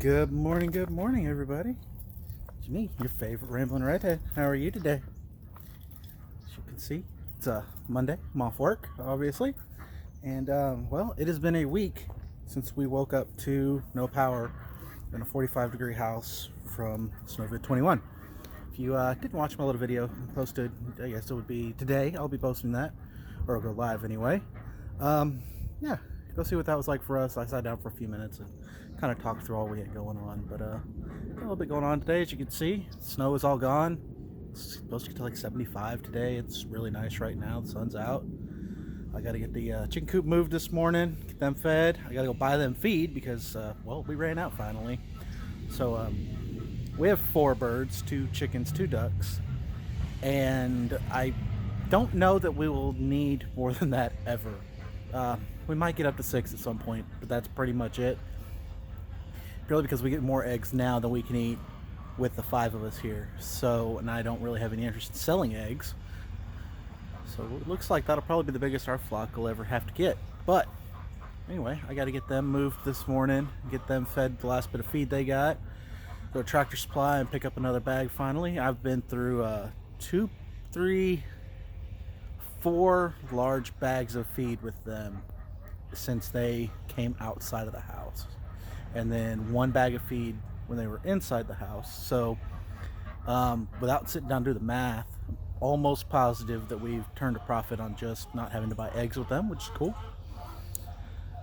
Good morning, everybody. It's me, your favorite rambling redhead. How are you today? As you can see, it's Monday. I'm off work, obviously. And, well, it has been a week since we woke up to no power in a 45-degree house from Snowvid 21. If you didn't watch my little video posted, I guess it would be today. I'll be posting that, or it'll go live anyway. Yeah, go see what that was like for us. I sat down for a few minutes and kind of talked through all we had going on. But got a little bit going on today, as you can see. Snow is all gone. It's supposed to get to like 75 today. It's really nice right now. The sun's out. I got to get the chicken coop moved this morning, get them fed. I got to go buy them feed because, well, we ran out finally. So we have 4 birds, 2 chickens, 2 ducks. And I don't know that we will need more than that ever. We might get up to 6 at some point, but that's pretty much it. Purely because we get more eggs now than we can eat with the 5 of us here. So, and I don't really have any interest in selling eggs. So it looks like that'll probably be the biggest our flock will ever have to get. But anyway, I got to get them moved this morning, get them fed the last bit of feed they got, go to Tractor Supply and pick up another bag finally. I've been through 2, 3, 4 large bags of feed with them since they came outside of the house, and then 1 bag of feed when they were inside the house. So without sitting down to do the math, I'm almost positive that we've turned a profit on just not having to buy eggs with them, which is cool.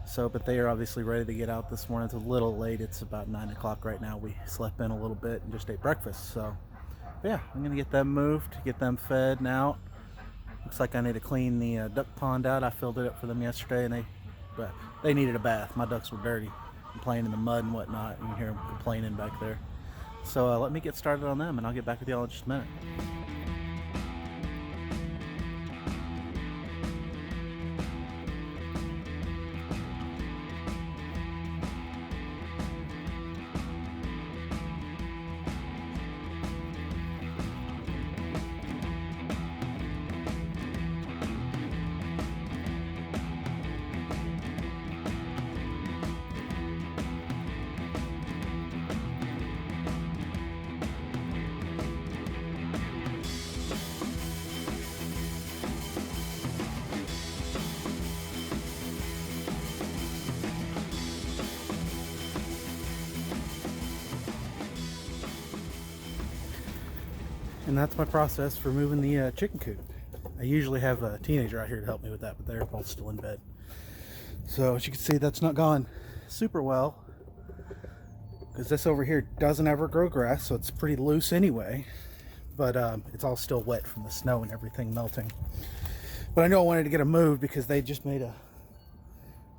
So, but they are obviously ready to get out this morning. It's a little late. It's about 9 o'clock right now. We slept in a little bit and just ate breakfast. So yeah, I'm gonna get them moved, get them fed and out. Looks like I need to clean the duck pond out. I filled it up for them yesterday, and they needed a bath. My ducks were dirty and playing in the mud and whatnot. You can hear them complaining back there. So let me get started on them, and I'll get back with y'all in just a minute. And that's my process for moving the chicken coop. I usually have a teenager out here to help me with that, but they're both still in bed. So as you can see, that's not gone super well, because this over here doesn't ever grow grass, so it's pretty loose anyway. But it's all still wet from the snow and everything melting. But I know I wanted to get them moved because they just made well,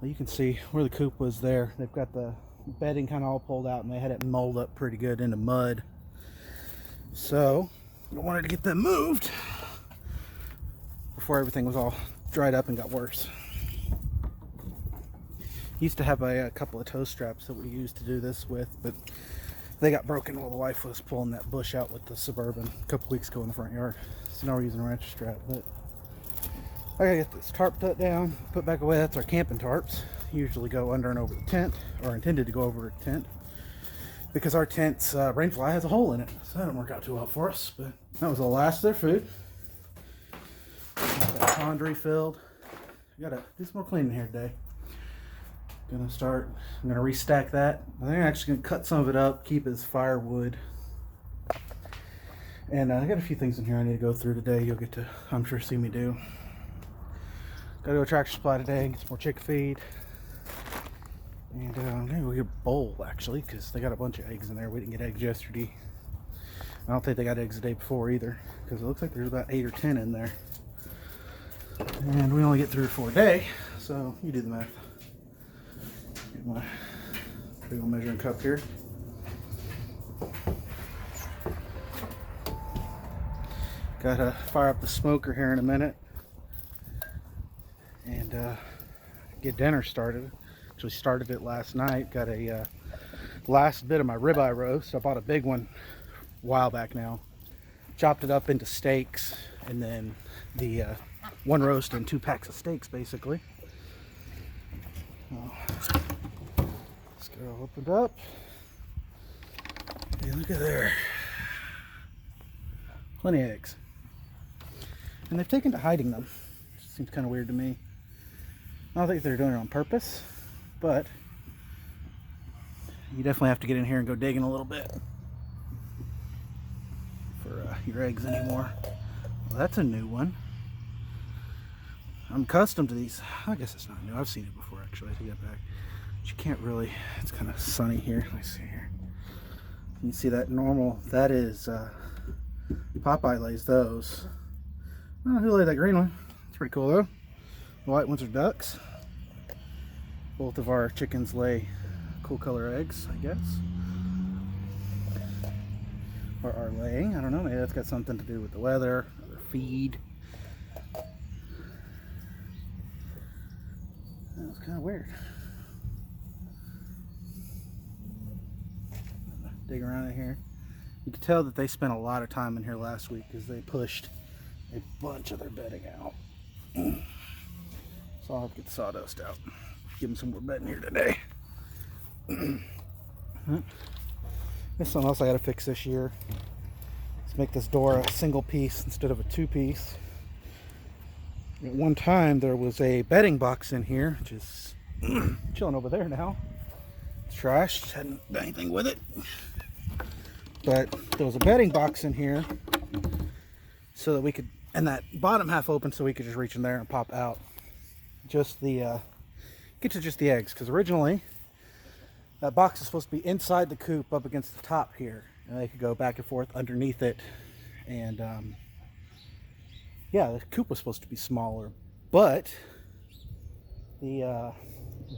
you can see where the coop was there. They've got the bedding kind of all pulled out, and they had it molded up pretty good into mud. So I wanted to get them moved before everything was all dried up and got worse. Used to have a couple of toe straps that we used to do this with, but they got broken while the wife was pulling that bush out with the Suburban a couple weeks ago in the front yard. So now we're using a rancher strap. But I gotta get this tarp tucked down, put back away. That's our camping tarps. Usually go under and over the tent, or intended to go over the tent, because our tent's rainfly has a hole in it, so that didn't work out too well for us. But that was the last of their food. Got that pond refilled. I gotta do some more cleaning here today. I'm gonna restack that. I think I'm actually gonna cut some of it up, keep it as firewood. And I got a few things in here I need to go through today. You'll get to, I'm sure, see me do. Gotta go to Tractor Supply today and get some more chicken feed. And I'm gonna go get a bowl, actually, because they got a bunch of eggs in there. We didn't get eggs yesterday. I don't think they got eggs the day before either, because it looks like there's about 8 or 10 in there. And we only get 3 or 4 a day, so you do the math. Get my big old measuring cup here. Gotta fire up the smoker here in a minute and get dinner started. Actually started it last night. Got a last bit of my ribeye roast. I bought a big one a while back now. Chopped it up into steaks, and then the 1 roast and 2 packs of steaks basically. Let's get it all opened up. Hey, look at there. Plenty of eggs. And they've taken to hiding them. Seems kind of weird to me. I don't think they're doing it on purpose, but you definitely have to get in here and go digging a little bit for your eggs anymore. Well, that's a new one. I'm accustomed to these. I guess it's not new. I've seen it before, actually. I take that back. But you can't really. It's kind of sunny here. Let me see here. You see that normal? That is Popeye lays those. Oh, who laid that green one? It's pretty cool though. The white ones are ducks. Both of our chickens lay cool color eggs, I guess. Or are laying. I don't know. Maybe that's got something to do with the weather or their feed. That was kind of weird. Dig around in here. You can tell that they spent a lot of time in here last week because they pushed a bunch of their bedding out. So I'll have to get the sawdust out. Give them some more bedding here today. There's something else I got to fix this year. Let's make this door a single piece instead of a two-piece. At one time there was a bedding box in here, which is chilling over there now. It's trashed, hadn't done anything with it. But there was a bedding box in here so that we could, and that bottom half open so we could just reach in there and pop out just the get to just the eggs, because originally that box is supposed to be inside the coop up against the top here, and they could go back and forth underneath it. And yeah, the coop was supposed to be smaller, but the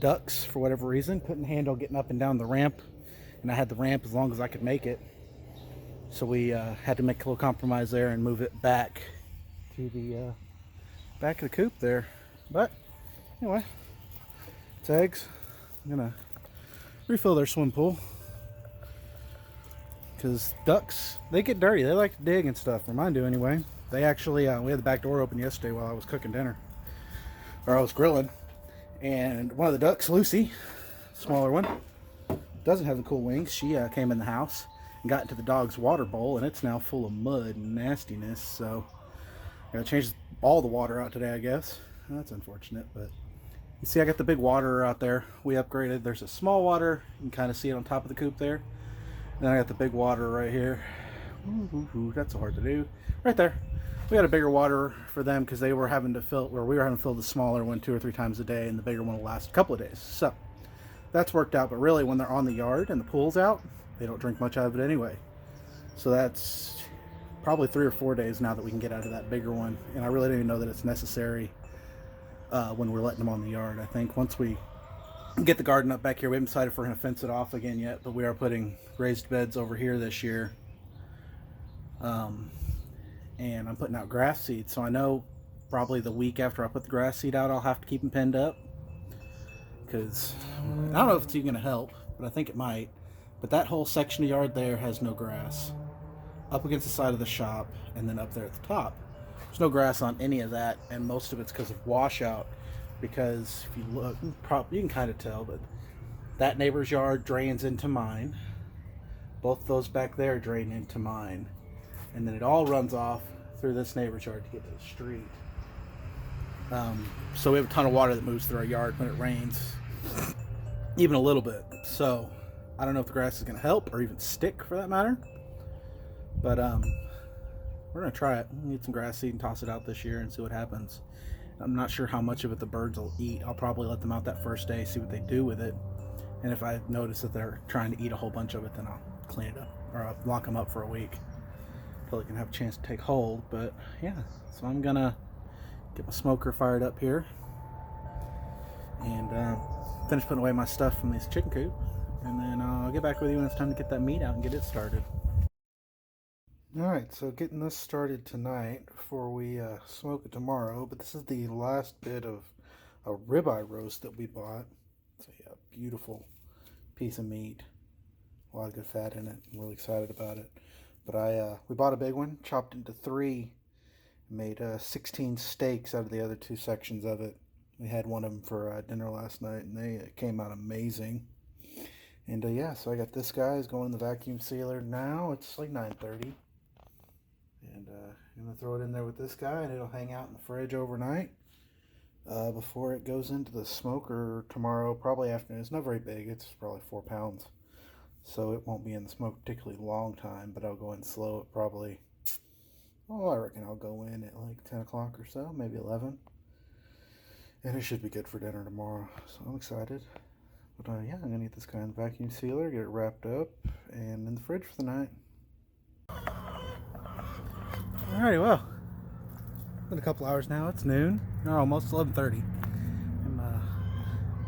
ducks, for whatever reason, couldn't handle getting up and down the ramp, and I had the ramp as long as I could make it. So we had to make a little compromise there and move it back to the back of the coop there. But anyway, it's eggs. I'm gonna refill their swim pool because ducks, they get dirty. They like to dig and stuff, or mine do anyway. They actually, we had the back door open yesterday while I was cooking dinner, or I was grilling, and one of the ducks, Lucy, smaller one, doesn't have the cool wings. She came in the house and got into the dog's water bowl, and it's now full of mud and nastiness. So I gotta change all the water out today, I guess. That's unfortunate, but you see I got the big water out there. We upgraded. There's a small water. You can kind of see it on top of the coop there. And then I got the big water right here. Ooh, that's so hard to do. Right there. We had a bigger water for them because they were having to fill, or we were having to fill the smaller one 2 or 3 times a day, and the bigger one will last a couple of days. So that's worked out. But really, when they're on the yard and the pool's out, they don't drink much out of it anyway. So that's probably 3 or 4 days now that we can get out of that bigger one. And I really don't even know that it's necessary when we're letting them on the yard. I think once we get the garden up back here, we haven't decided if we're going to fence it off again yet, but we are putting raised beds over here this year. And I'm putting out grass seed, so I know probably the week after I put the grass seed out, I'll have to keep them pinned up, because I don't know if it's even going to help, but I think it might. But that whole section of yard there has no grass. Up against the side of the shop, and then up there at the top, there's no grass on any of that, and most of it's because of washout. Because if you look, you can kind of tell, but that neighbor's yard drains into mine. Both those back there drain into mine. And then it all runs off through this neighbor's yard to get to the street. So we have a ton of water that moves through our yard when it rains, even a little bit. So I don't know if the grass is going to help or even stick, for that matter. But we're going to try it. We'll get some grass seed and toss it out this year and see what happens. I'm not sure how much of it the birds will eat. I'll probably let them out that first day, see what they do with it. And if I notice that they're trying to eat a whole bunch of it, then I'll clean it up, or I'll lock them up for a week until it can have a chance to take hold. But yeah, so I'm gonna get my smoker fired up here and finish putting away my stuff from this chicken coop, and then I'll get back with you when it's time to get that meat out and get it started. Alright, so getting this started tonight before we smoke it tomorrow, but this is the last bit of a ribeye roast that we bought. It's a beautiful piece of meat, a lot of good fat in it. I'm really excited about it. But we bought a big one, chopped into 3, made 16 steaks out of the other 2 sections of it. We had one of them for dinner last night, and they came out amazing. And yeah, so I got this guy is going in the vacuum sealer now. It's like 9:30. And I'm going to throw it in there with this guy, and it'll hang out in the fridge overnight before it goes into the smoker tomorrow, probably afternoon. It's not very big. It's probably 4 pounds. So it won't be in the smoke particularly long time, but I'll go in slow at probably, oh, I reckon I'll go in at like 10 o'clock or so, maybe 11. And it should be good for dinner tomorrow. So I'm excited. But yeah, I'm going to get this guy in the vacuum sealer, get it wrapped up, and in the fridge for the night. Alrighty, well, been a couple hours now. It's noon, or almost 11:30, and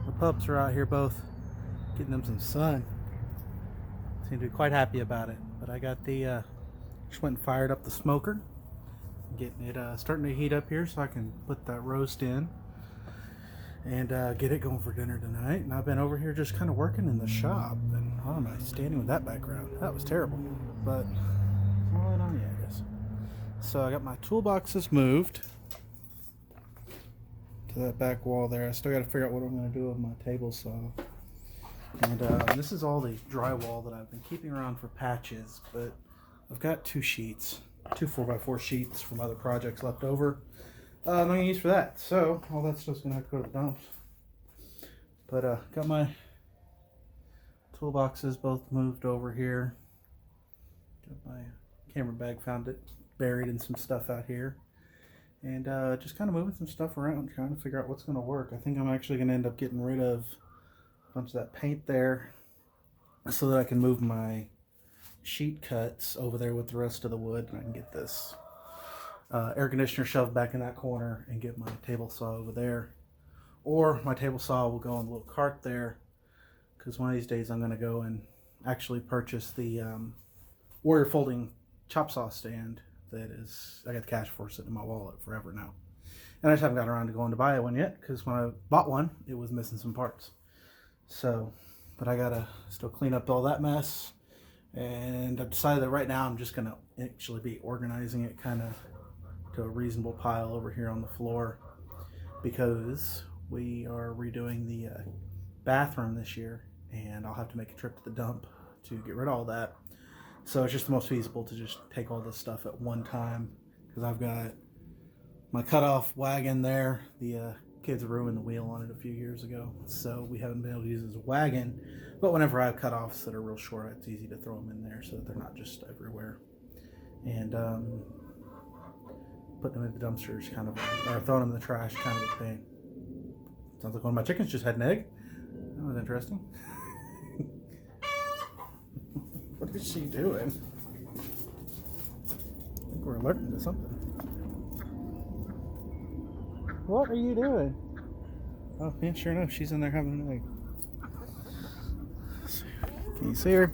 the pups are out here both getting them some sun. Seem to be quite happy about it. But I got the just went and fired up the smoker, getting it starting to heat up here so I can put that roast in and get it going for dinner tonight. And I've been over here just kind of working in the shop, and why am I standing with that background? That was terrible, but all right on, yeah, it is. So I got my toolboxes moved to that back wall there. I still got to figure out what I'm going to do with my table saw. And this is all the drywall that I've been keeping around for patches, but I've got two 4x4 sheets from other projects left over. I'm going to use for that. So all that stuff's going to have to go to the dumps. But got my toolboxes both moved over here. Got my camera bag, found it buried in some stuff out here, and just kind of moving some stuff around, trying to figure out what's going to work. I think I'm actually going to end up getting rid of a bunch of that paint there so that I can move my sheet cuts over there with the rest of the wood, and I can get this air conditioner shoved back in that corner and get my table saw over there. Or my table saw will go on the little cart there, because one of these days I'm going to go and actually purchase the Warrior folding chop saw stand that is, I got the cash for sitting in my wallet forever now. And I just haven't gotten around to going to buy one yet, because when I bought one, it was missing some parts. So, but I gotta still clean up all that mess. And I've decided that right now I'm just gonna actually be organizing it kind of to a reasonable pile over here on the floor, because we are redoing the bathroom this year, and I'll have to make a trip to the dump to get rid of all that. So it's just the most feasible to just take all this stuff at one time, because I've got my cutoff wagon there. The kids ruined the wheel on it a few years ago, so we haven't been able to use it as a wagon. But whenever I have cutoffs that are real short, it's easy to throw them in there so that they're not just everywhere. And putting them in the dumpster is kind of, or throwing them in the trash, kind of a pain. Sounds like one of my chickens just had an egg. That was interesting. What is she doing? I think we're alerting to something. What are you doing? Oh, yeah, sure enough, she's in there having an egg. Can you see her?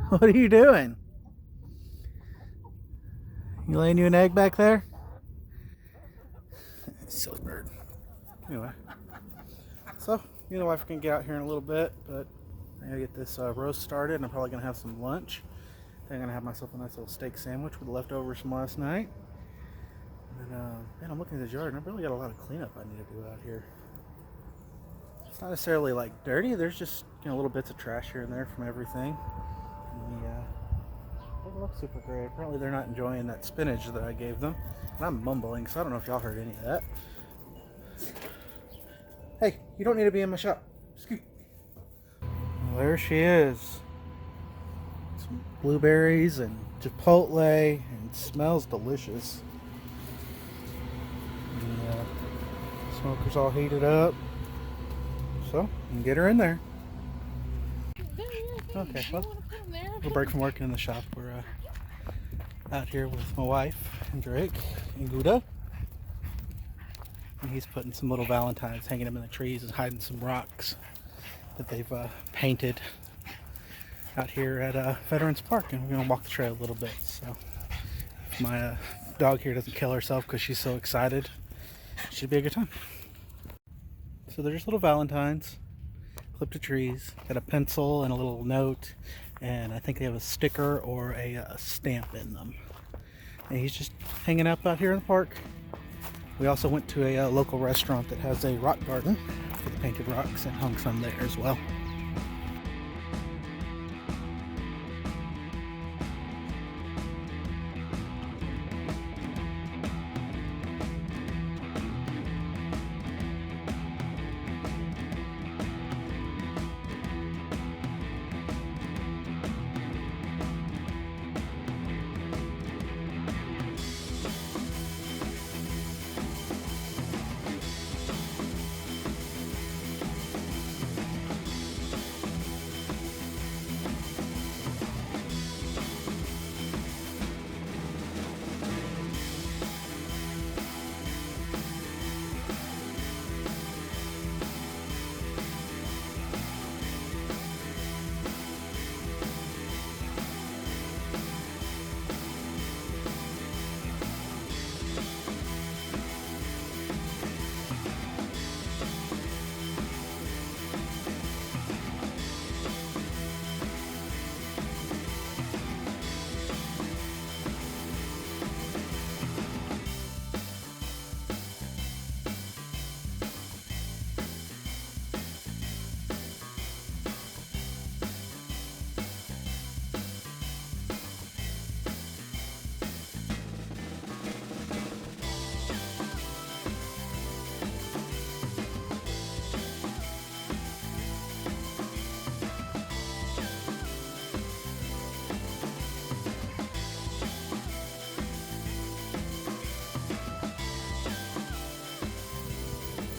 What are you doing? You laying you an egg back there? Silly bird. Anyway. So, me and the wife are going to get out here in a little bit, but I gotta get this roast started, and I'm probably going to have some lunch. I think I'm going to have myself a nice little steak sandwich with the leftovers from last night. And man, I'm looking at the yard, and I've really got a lot of cleanup I need to do out here. It's not necessarily like dirty, there's just, you know, little bits of trash here and there from everything. And it doesn't look super great. Apparently they're not enjoying that spinach that I gave them. And I'm mumbling, so I don't know if y'all heard any of that. Hey, you don't need to be in my shop. Scoot. Well, there she is. Some blueberries and chipotle, and it smells delicious. The smoker's all heated up, so you can get her in there. Okay, well, we'll break from working in the shop. We're out here with my wife and Drake and Gouda. And he's putting some little valentines, hanging them in the trees, and hiding some rocks that they've painted out here at Veterans Park. And we're going to walk the trail a little bit. So if my dog here doesn't kill herself because she's so excited, it should be a good time. So they're just little valentines, clipped to trees, got a pencil and a little note, and I think they have a sticker or a stamp in them. And he's just hanging up out here in the park. We also went to a local restaurant that has a rock garden for the painted rocks and hung some there as well.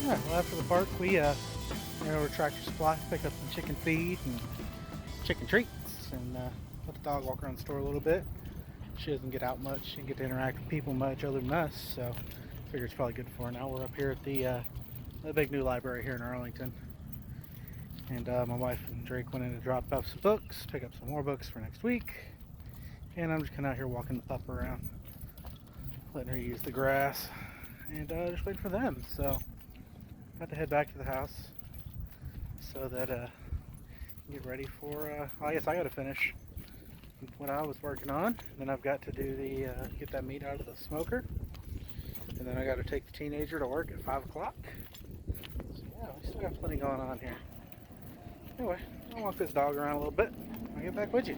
Alright, well after the park we ran over to Tractor Supply, picked up some chicken feed and chicken treats, and let the dog walk around the store a little bit. She doesn't get out much, she doesn't get to interact with people much other than us, so I figure it's probably good for her. Now we're up here at the big new library here in Arlington. And my wife and Drake went in to drop off some books, pick up some more books for next week. And I'm just kind of out here walking the pup around, letting her use the grass, and just waiting for them. So got to head back to the house so that get ready for I guess I got to finish what I was working on. Then I've got to do the get that meat out of the smoker, and then I got to take the teenager to work at 5 o'clock. So yeah, we still got plenty going on here. Anyway, I'll walk this dog around a little bit. I'll get back with you.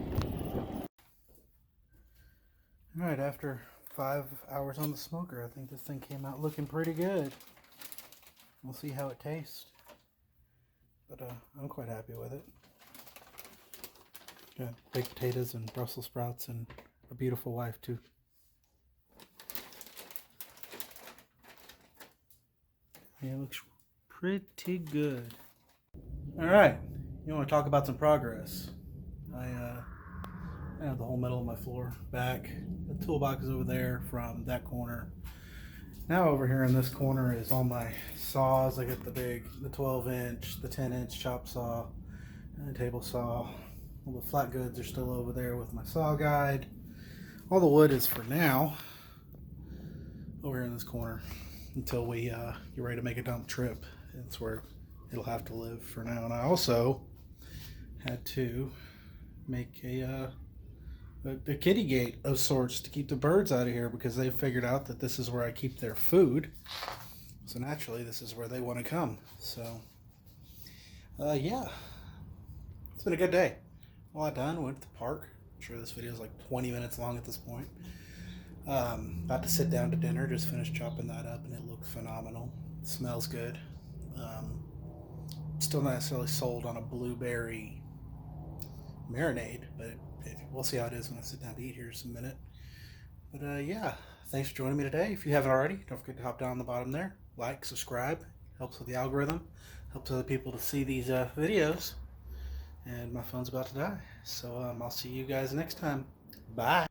Alright, after 5 hours on the smoker, I think this thing came out looking pretty good. We'll see how it tastes. But I'm quite happy with it. Got baked potatoes and Brussels sprouts and a beautiful wife too. Yeah, it looks pretty good. Alright, you want to talk about some progress. I have the whole middle of my floor back. The toolbox is over there from that corner. Now over here in this corner is all my saws. I got the 12-inch, the 10-inch chop saw, and the table saw. All the flat goods are still over there with my saw guide. All the wood is for now over here in this corner until we get ready to make a dump trip. That's where it'll have to live for now. And I also had to make a kitty gate of sorts to keep the birds out of here, because they figured out that this is where I keep their food. So naturally, this is where they want to come. So, yeah, it's been a good day. A lot done. Went to the park. I'm sure this video is like 20 minutes long at this point. About to sit down to dinner. Just finished chopping that up, and it looks phenomenal. It smells good. Still not necessarily sold on a blueberry marinade, but we'll see how it is when I sit down to eat here in just a minute. But yeah, thanks for joining me today. If you haven't already, don't forget to hop down on the bottom there, like, subscribe. Helps with the algorithm, helps other people to see these videos. And my phone's about to die, so I'll see you guys next time. Bye.